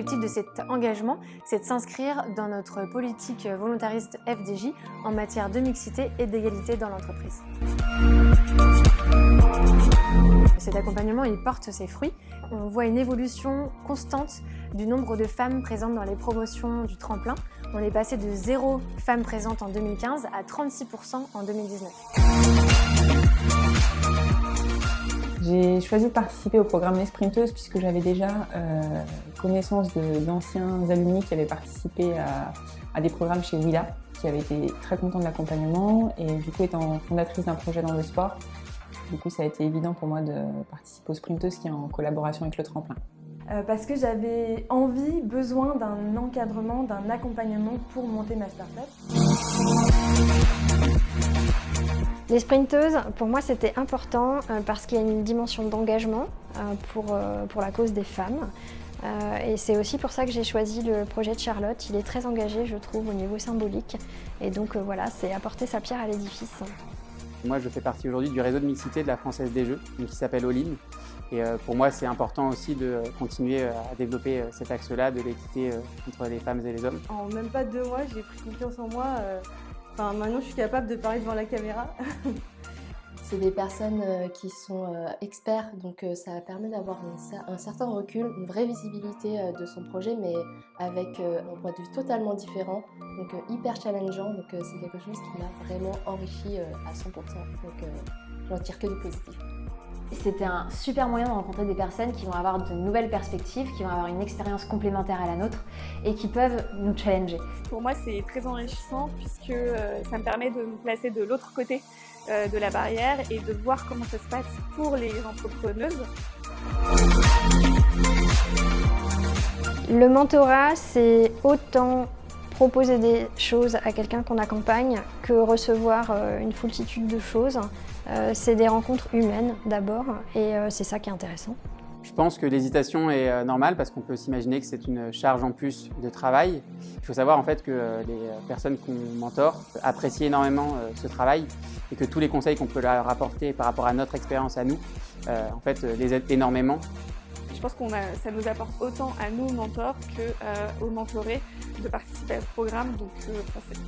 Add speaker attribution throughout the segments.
Speaker 1: L'objectif de cet engagement, c'est de s'inscrire dans notre politique volontariste FDJ en matière de mixité et d'égalité dans l'entreprise. Cet accompagnement, il porte ses fruits. On voit une évolution constante du nombre de femmes présentes dans les promotions du tremplin. On est passé de 0 femmes présentes en 2015 à 36% en 2019.
Speaker 2: J'ai choisi de participer au programme Les Sprinteuses puisque j'avais déjà connaissance d'anciens alumni qui avaient participé à des programmes chez Willa, qui avaient été très contents de l'accompagnement, et du coup étant fondatrice d'un projet dans le sport, du coup ça a été évident pour moi de participer aux Sprinteuses qui est en collaboration avec le tremplin.
Speaker 3: Parce que j'avais envie, besoin d'un encadrement, d'un accompagnement pour monter ma start-up.
Speaker 4: Les sprinteuses, pour moi, c'était important parce qu'il y a une dimension d'engagement pour la cause des femmes. Et c'est aussi pour ça que j'ai choisi le projet de Charlotte. Il est très engagé, je trouve, au niveau symbolique. Et donc voilà, c'est apporter sa pierre à l'édifice.
Speaker 5: Moi, je fais partie aujourd'hui du réseau de mixité de la Française des Jeux, qui s'appelle All In. Et pour moi, c'est important aussi de continuer à développer cet axe-là de l'équité entre les femmes et les hommes.
Speaker 3: En même pas 2 mois, j'ai pris confiance en moi. Maintenant, je suis capable de parler devant la caméra.
Speaker 6: C'est des personnes qui sont experts, donc ça permet d'avoir un certain recul, une vraie visibilité de son projet, mais avec un point de vue totalement différent, donc hyper challengeant. Donc c'est quelque chose qui m'a vraiment enrichi à 100%, donc j'en tire que du positif.
Speaker 7: C'était un super moyen de rencontrer des personnes qui vont avoir de nouvelles perspectives, qui vont avoir une expérience complémentaire à la nôtre et qui peuvent nous challenger.
Speaker 8: Pour moi, c'est très enrichissant puisque ça me permet de me placer de l'autre côté de la barrière et de voir comment ça se passe pour les entrepreneuses.
Speaker 4: Le mentorat, c'est autant proposer des choses à quelqu'un qu'on accompagne que recevoir une foultitude de choses. C'est des rencontres humaines d'abord et c'est ça qui est intéressant.
Speaker 5: Je pense que l'hésitation est normale parce qu'on peut s'imaginer que c'est une charge en plus de travail. Il faut savoir en fait que les personnes qu'on mentor apprécient énormément ce travail et que tous les conseils qu'on peut leur apporter par rapport à notre expérience à nous, en fait, les aident énormément.
Speaker 8: Je pense que ça nous apporte autant à nous, mentors, qu'aux mentorés de participer à ce programme, donc foncez.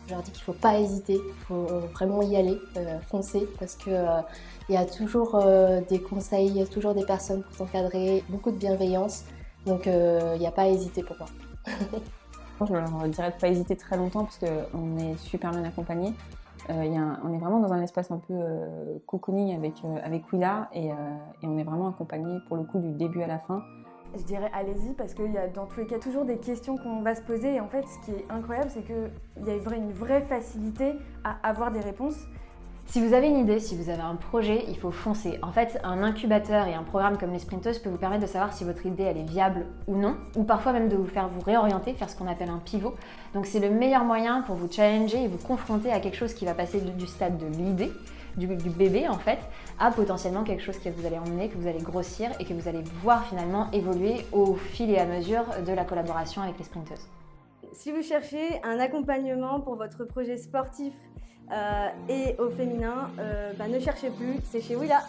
Speaker 6: Je leur dis qu'il ne faut pas hésiter, il faut vraiment y aller, foncer, parce qu'il y a toujours des conseils, il y a toujours des personnes pour t'encadrer, beaucoup de bienveillance, donc il n'y a pas à hésiter pour moi.
Speaker 2: Je leur dirais de ne pas hésiter très longtemps parce qu'on est super bien accompagnés. On est vraiment dans un espace un peu cocooning avec Willa et on est vraiment accompagnés pour le coup du début à la fin.
Speaker 3: Je dirais allez-y parce qu'il y a dans tous les cas toujours des questions qu'on va se poser et en fait ce qui est incroyable c'est qu'il y a une vraie facilité à avoir des réponses.
Speaker 7: Si vous avez une idée, si vous avez un projet, il faut foncer. En fait, un incubateur et un programme comme les Sprinteuses peut vous permettre de savoir si votre idée elle est viable ou non, ou parfois même de vous faire vous réorienter, faire ce qu'on appelle un pivot. Donc c'est le meilleur moyen pour vous challenger et vous confronter à quelque chose qui va passer du stade de l'idée, du bébé en fait, à potentiellement quelque chose que vous allez emmener, que vous allez grossir et que vous allez voir finalement évoluer au fil et à mesure de la collaboration avec les Sprinteuses.
Speaker 3: Si vous cherchez un accompagnement pour votre projet sportif et au féminin, ne cherchez plus, c'est chez Willa.